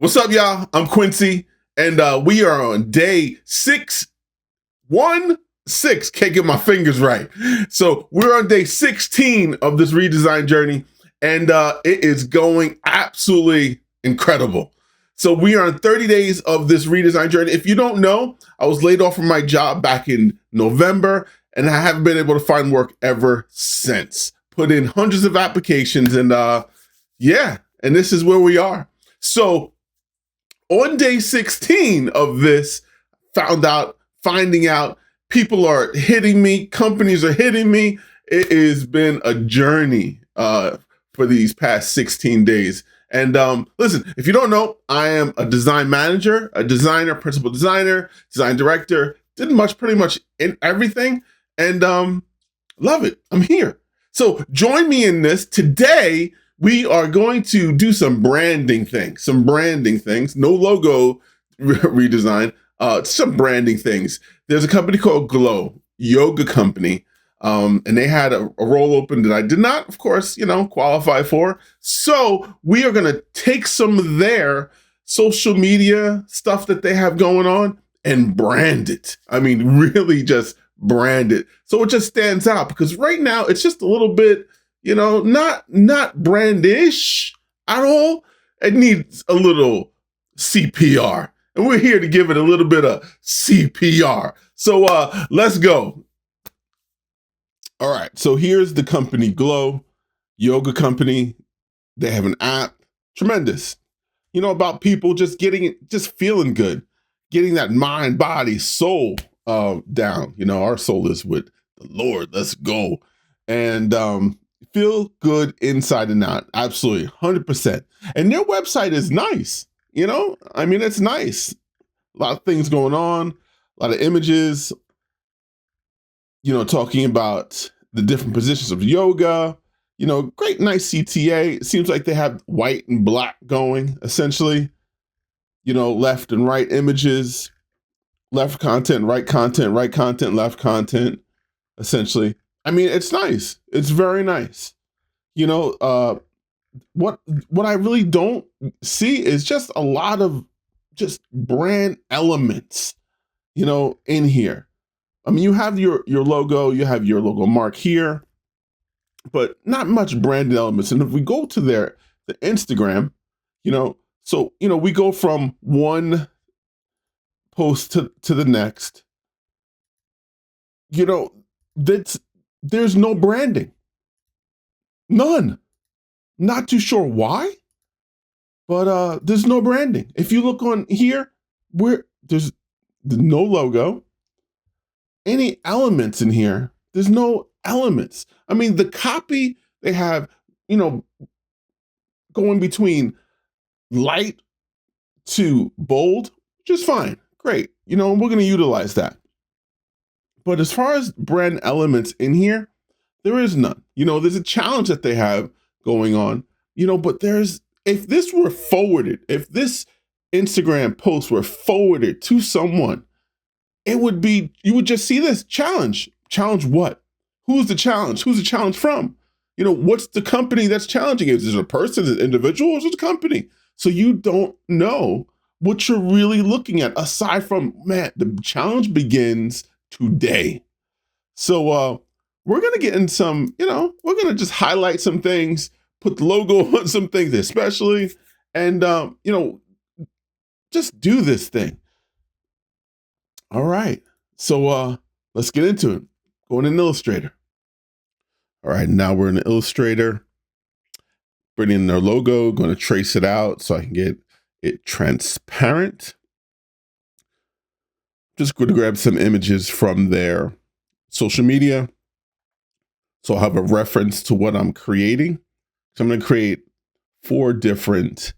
What's up, y'all? I'm Quincy, and we are on day 616. Can't get my fingers right. So we're on day 16 of this redesign journey, and it is going absolutely incredible. So we are on 30 days of this redesign journey. If you don't know, I was laid off from my job back in November, and I haven't been able to find work ever since. Put in hundreds of applications, and yeah, and this is where we are. So on day 16 of this, finding out people are hitting me, companies are hitting me. It has been a journey for these past 16 days. And listen, if you don't know, I am a design manager, a designer, principal designer, design director, did pretty much in everything, and love it. I'm here. So join me in this. Today, we are going to do some branding things, no logo redesign, some branding things. There's a company called Glow, yoga company, and they had a role open that I did not, of course, qualify for. So we are gonna take some of their social media stuff that they have going on and brand it. I mean, really just brand it. So it just stands out because right now it's just a little bit, not brandish at all. It needs a little CPR. And we're here to give it a little bit of CPR. So let's go. All right, so here's the company Glow, yoga company. They have an app, tremendous. About people just feeling good, getting that mind, body, soul down. Our soul is with the Lord. Let's go. And feel good inside and out. Absolutely, 100%. And their website is nice. It's nice. A lot of things going on, a lot of images, talking about the different positions of yoga, great, nice CTA. It seems like they have white and black going, essentially, left and right images, left content, right content, left content, essentially. It's nice. It's very nice. What I really don't see is just a lot of just brand elements, in here. You have your logo, you have your logo mark here, but not much branded elements. And if we go to the Instagram, we go from one post to the next, there's no branding. None. Not too sure why, but there's no branding. If you look on here, there's no logo. Any elements in here, there's no elements. The copy they have, going between light to bold, which is fine. Great. We're going to utilize that. But as far as brand elements in here, there is none. There's a challenge that they have going on, but if this were forwarded, if this Instagram post were forwarded to someone, you would just see this challenge. Challenge what? Who's the challenge? Who's the challenge from? What's the company that's challenging it? Is it a person, is it an individual, or is it a company? So you don't know what you're really looking at, aside from, man, the challenge begins today. So we're going to get in some, we're going to just highlight some things, put the logo on some things especially, and, just do this thing. All right. So let's get into it. Going in Illustrator. All right, now we're in Illustrator. Bring in their logo, going to trace it out so I can get it transparent. Just going to grab some images from their social media. So I'll have a reference to what I'm creating. So I'm going to create 4 different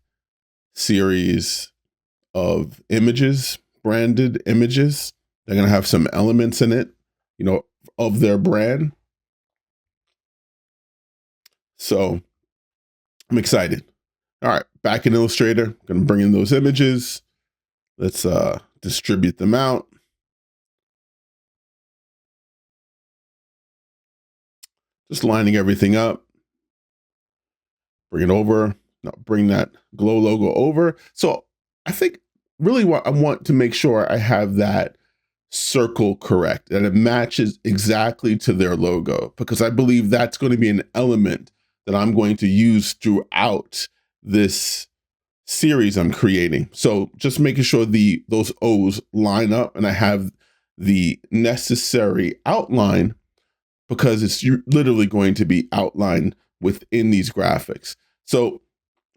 series of images, branded images. They're going to have some elements in it, of their brand. So I'm excited. All right, back in Illustrator, I'm going to bring in those images. Let's distribute them out. Just lining everything up. Bring it over. Now bring that Glow logo over. So I think really what I want to make sure I have that circle correct and it matches exactly to their logo, because I believe that's going to be an element that I'm going to use throughout this series I'm creating. So just making sure those O's line up and I have the necessary outline, because it's literally going to be outlined within these graphics. So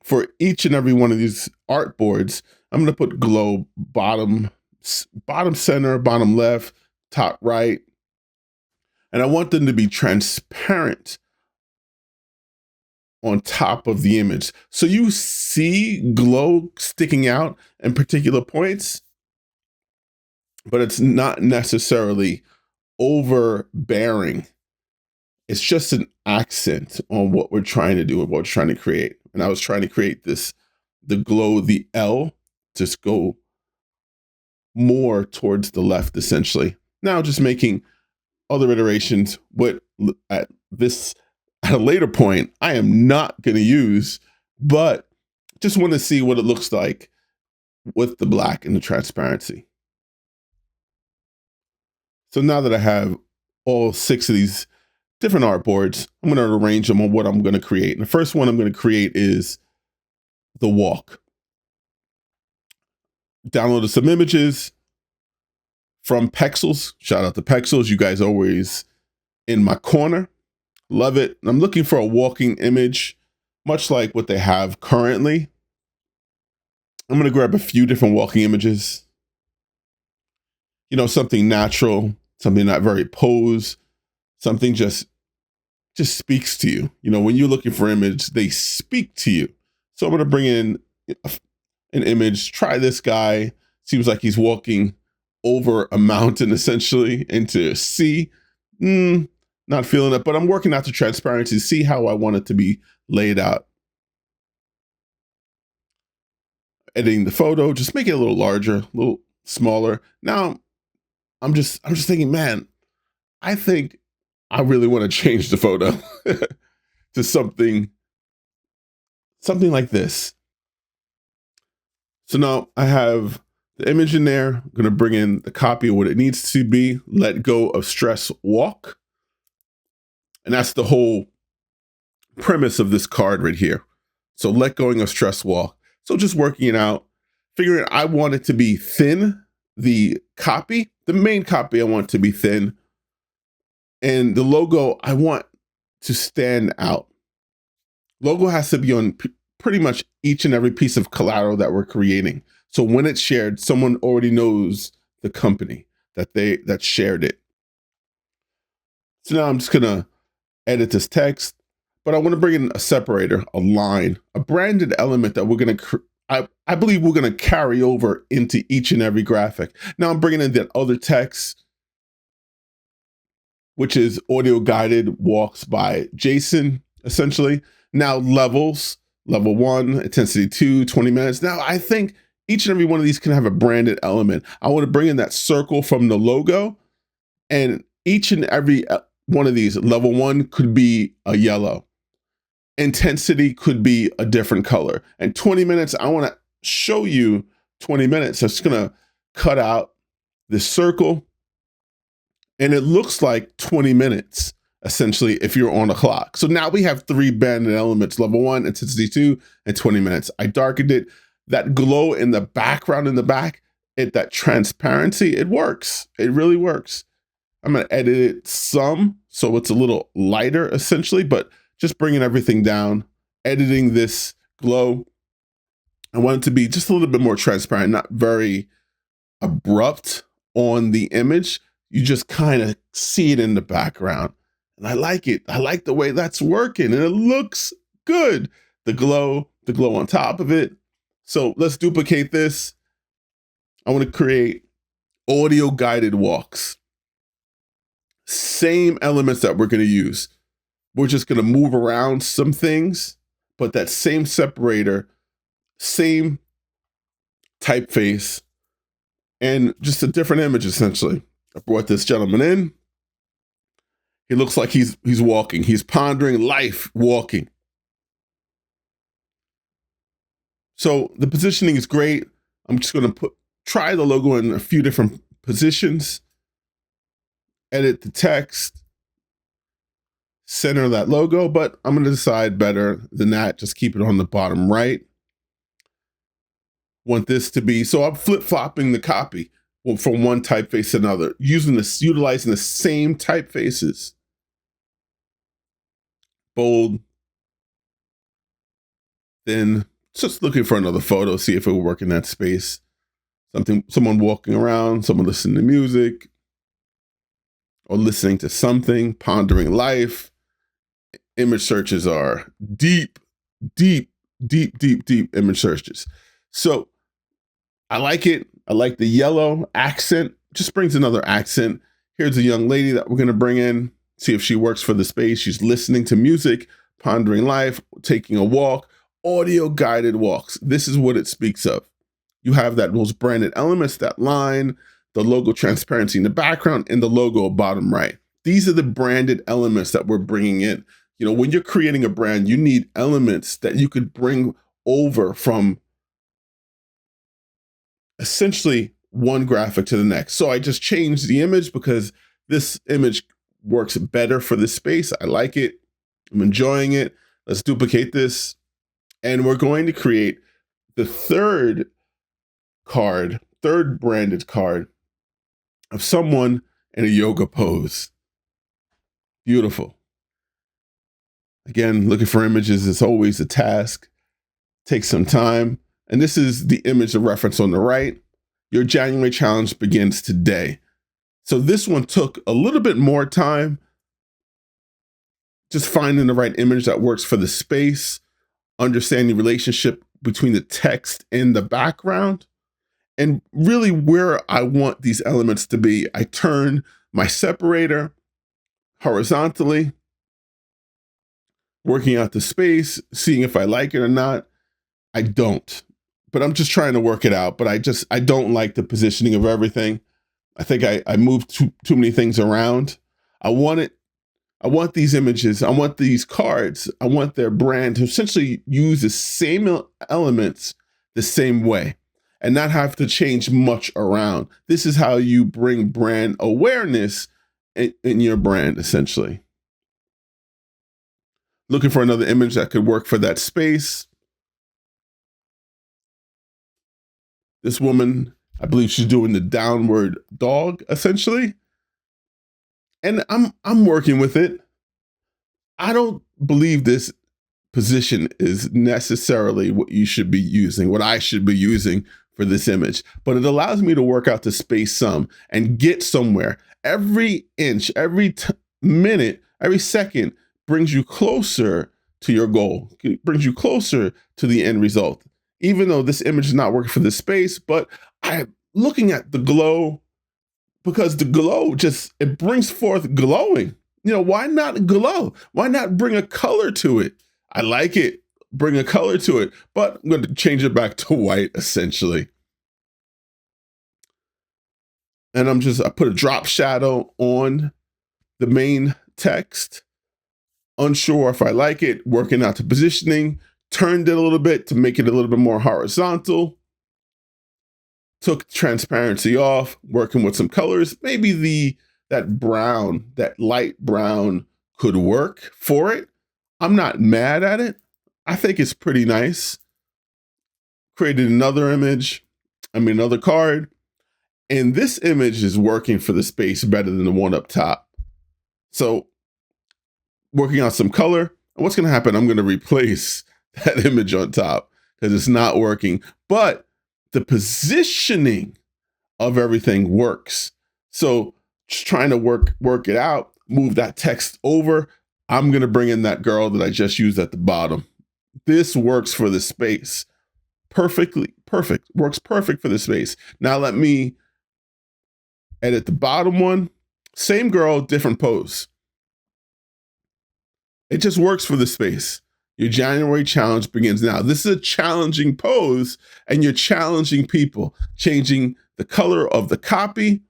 for each and every one of these artboards, I'm going to put glow bottom center, bottom left, top right. And I want them to be transparent on top of the image. So you see glow sticking out in particular points, but it's not necessarily overbearing. It's just an accent on what we're trying to do and what we're trying to create. And I was trying to create the glow, the L, just go more towards the left, essentially. Now just making other iterations, what at a later point, I am not going to use, but just want to see what it looks like with the black and the transparency. So now that I have all 6 of these different artboards, I'm going to arrange them on what I'm going to create. And the first one I'm going to create is the walk. Downloaded some images from Pexels. Shout out to Pexels. You guys always in my corner. Love it. And I'm looking for a walking image, much like what they have currently. I'm going to grab a few different walking images. You know, something natural, something not very posed, something just speaks to you. You know, when you're looking for image, they speak to you. So I'm going to bring in an image. Try this guy. Seems like he's walking over a mountain, essentially, into sea. Not feeling it, but I'm working out the transparency to see how I want it to be laid out. Editing the photo, just make it a little larger, a little smaller. Now, I'm just thinking, man, I think I really want to change the photo to something like this. So now I have the image in there. I'm going to bring in the copy of what it needs to be. Let go of stress, walk. And that's the whole premise of this card right here. So let going of stress, walk. So just working it out, figuring I want it to be thin. The copy, the main copy, I want to be thin. And the logo, I want to stand out. Logo has to be on pretty much each and every piece of collateral that we're creating. So when it's shared, someone already knows the company that shared it. So now I'm just gonna edit this text, but I want to bring in a separator, a line, a branded element that we're gonna I believe we're gonna carry over into each and every graphic. Now I'm bringing in that other text, which is audio guided walks by Jason, essentially. Now levels, level 1, intensity 2, 20 minutes. Now I think each and every one of these can have a branded element. I want to bring in that circle from the logo, and each and every one of these, level 1 could be a yellow. Intensity could be a different color. And 20 minutes, I want to show you 20 minutes. So it's going to cut out this circle, and it looks like 20 minutes, essentially, if you're on a clock. So now we have 3 branded elements, level 1, intensity 2, and 20 minutes. I darkened it. That glow in the background in the back, that transparency, it works. It really works. I'm going to edit it some so it's a little lighter, essentially, but just bringing everything down, editing this glow. I want it to be just a little bit more transparent, not very abrupt on the image. You just kind of see it in the background. And I like it. I like the way that's working, and it looks good. The glow on top of it. So let's duplicate this. I want to create audio guided walks. Same elements that we're going to use. We're just going to move around some things, but that same separator, same typeface, and just a different image, essentially. I brought this gentleman in. He looks like he's walking. He's pondering life walking. So the positioning is great. I'm just going to try the logo in a few different positions, edit the text, center that logo, but I'm going to decide better than that. Just keep it on the bottom right. Want this to be, so I'm flip-flopping the copy from one typeface to another, utilizing the same typefaces. Bold, then just looking for another photo, see if it will work in that space. Someone walking around, someone listening to music, or listening to something, pondering life. Image searches are deep, deep, deep, deep, deep image searches. So I like it. I like the yellow accent, just brings another accent. Here's a young lady that we're going to bring in, see if she works for the space. She's listening to music, pondering life, taking a walk, audio guided walks. This is what it speaks of. You have those branded elements, that line, the logo transparency in the background, and the logo bottom right. These are the branded elements that we're bringing in. You know, when you're creating a brand, you need elements that you could bring over from essentially one graphic to the next. So I just changed the image because this image works better for this space. I like it. I'm enjoying it. Let's duplicate this. And we're going to create the third branded card of someone in a yoga pose. Beautiful. Again, looking for images is always a task. Takes some time. And this is the image of reference on the right. Your January challenge begins today. So this one took a little bit more time, just finding the right image that works for the space, understanding the relationship between the text and the background, and really where I want these elements to be. I turn my separator horizontally, working out the space, seeing if I like it or not. I don't, but I'm just trying to work it out. But I don't like the positioning of everything. I think I moved too many things around. I want these images. I want these cards. I want their brand to essentially use the same elements the same way and not have to change much around. This is how you bring brand awareness in your brand, essentially. Looking for another image that could work for that space. This woman, I believe she's doing the downward dog, essentially. And I'm working with it. I don't believe this position is necessarily what you should be using, what I should be using for this image, but it allows me to work out the space some and get somewhere. Every inch, every minute, every second brings you closer to your goal, it brings you closer to the end result. Even though this image is not working for this space, but I'm looking at the glow because the glow it brings forth glowing. You know, why not glow? Why not bring a color to it? I like it. Bring a color to it, but I'm going to change it back to white, essentially. And I put a drop shadow on the main text. Unsure if I like it, working out the positioning, turned it a little bit to make it a little bit more horizontal. Took transparency off, working with some colors. Maybe that light brown could work for it. I'm not mad at it. I think it's pretty nice. Created another card. And this image is working for the space better than the one up top. So working on some color. And what's going to happen? I'm going to replace that image on top because it's not working. But the positioning of everything works. So just trying to work it out, move that text over. I'm going to bring in that girl that I just used at the bottom. This works for the space. Perfect. Works perfect for the space. Now let me edit the bottom one. Same girl, different pose. It just works for the space. Your January challenge begins now. This is a challenging pose, and you're challenging people, changing the color of the copy.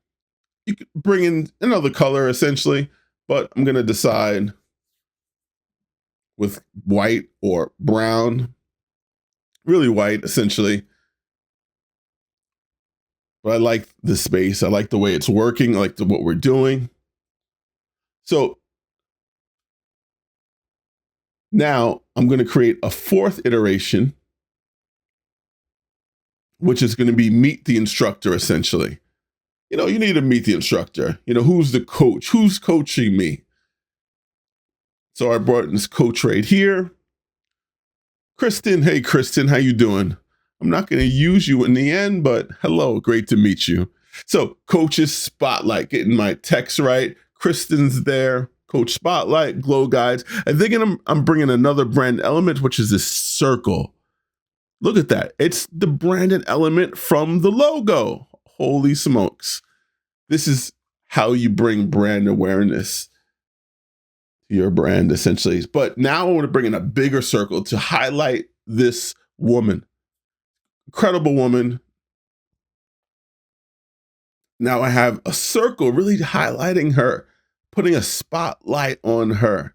You could bring in another color, essentially, but I'm going to decide with white or brown, really white, essentially. but I like the space. I like the way it's working. I like what we're doing. So now I'm going to create a fourth iteration, which is going to be meet the instructor, essentially. You know, you need to meet the instructor. You know, who's the coach? Who's coaching me? So I brought in this coach right here. Kristen, hey, Kristen, how you doing? I'm not going to use you in the end, but hello, great to meet you. So coaches spotlight, getting my text right. Kristen's there. Coach spotlight, glow guides. And then I'm bringing another brand element, which is this circle. Look at that. It's the branded element from the logo. Holy smokes. This is how you bring brand awareness to your brand, essentially. But now I want to bring in a bigger circle to highlight this woman. Incredible woman. Now I have a circle really highlighting her, putting a spotlight on her.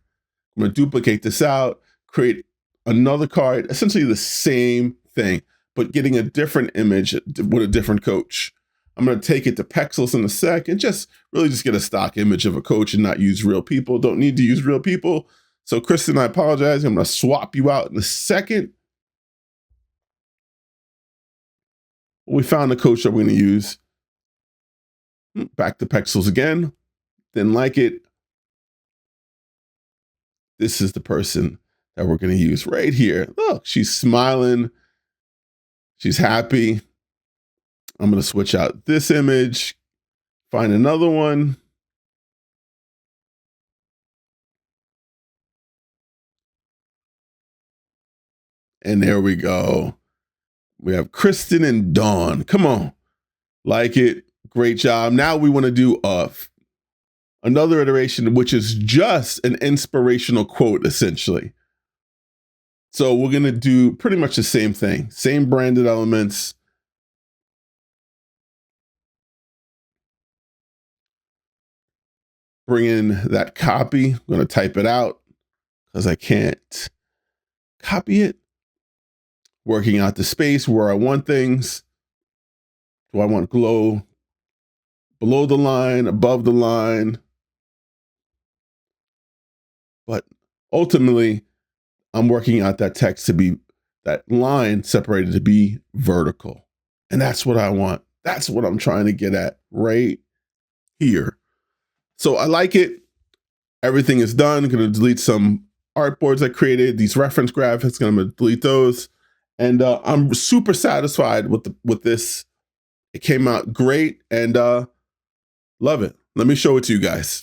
I'm going to duplicate this out, create another card, essentially the same thing, but getting a different image with a different coach. I'm going to take it to Pexels in a sec and just really just get a stock image of a coach and not use real people. Don't need to use real people. So Kristen, I apologize. I'm going to swap you out in a second. We found the coach that we're going to use. Back to Pexels again. Didn't like it. This is the person that we're going to use right here. Look, she's smiling. She's happy. I'm going to switch out this image, find another one. And there we go. We have Kristen and Dawn. Come on. Like it. Great job. Now we want to do another iteration, which is just an inspirational quote, essentially. So we're going to do pretty much the same thing. Same branded elements. Bring in that copy. I'm going to type it out because I can't copy it. Working out the space where I want things. Do I want glow below the line, above the line? But ultimately, I'm working out that text to be, that line separated to be vertical. And that's what I want. That's what I'm trying to get at right here. So I like it. Everything is done. I'm going to delete some artboards I created, these reference graphics. I'm going to delete those. And I'm super satisfied with this. It came out great and love it. Let me show it to you guys.